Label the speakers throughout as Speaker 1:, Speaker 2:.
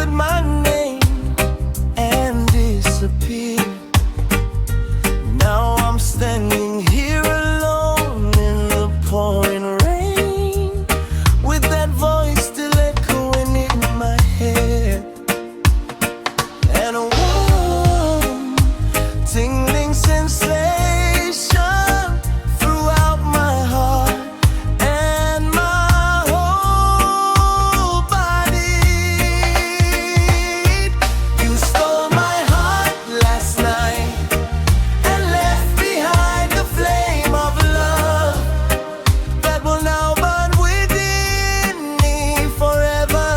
Speaker 1: whispered my name and disappeared. Now I'm standing here alone in the pouring rain, with that voice still echoing in my head, and a warm, tingling sensation throughout my heart and my whole body. You stole my heart last night and left behind the flame of love that will now burn within me forever.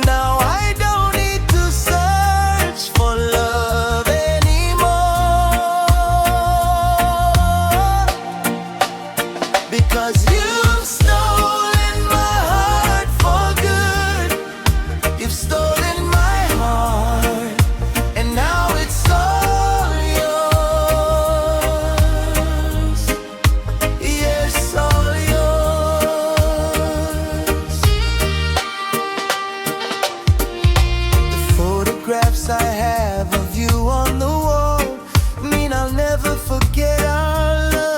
Speaker 1: Now I don't need to search for love anymore, because you've stolen my heart for good. You've stolen my heart, and now it's all yours. Yes, all yours. The photographs I have of you on the wall mean I'll never forget our love.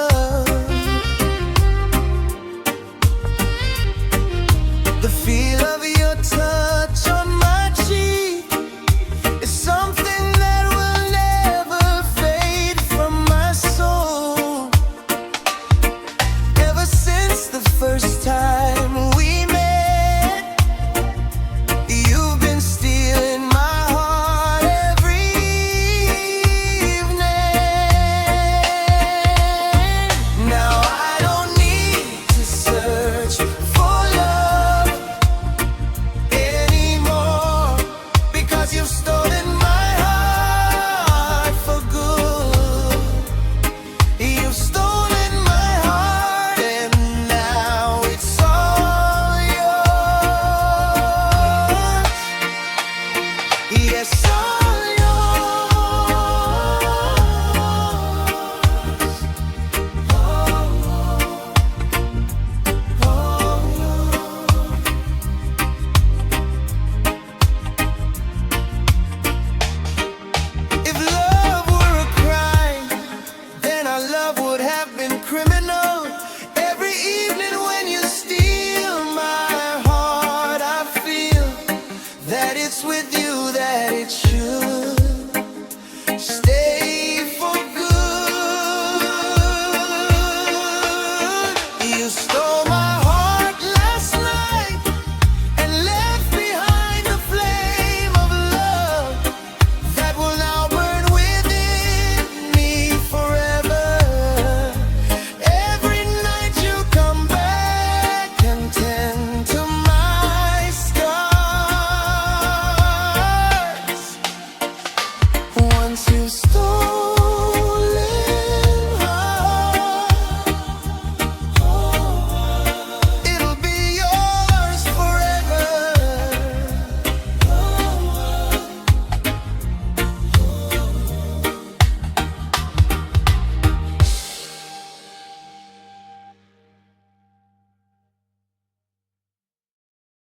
Speaker 1: The feel of your touch on my cheek is something that will never fade from my soul. Ever since the first time we met, you've been stealing my heart every evening. Now I don't need to search for love anymore, because you've stolen my heart for good. You've stolen my heart, and now it's all yours. Yes, all yours. If love were a crime, then our love would have been criminal. Every evening when you steal my heart, I feel that it's with you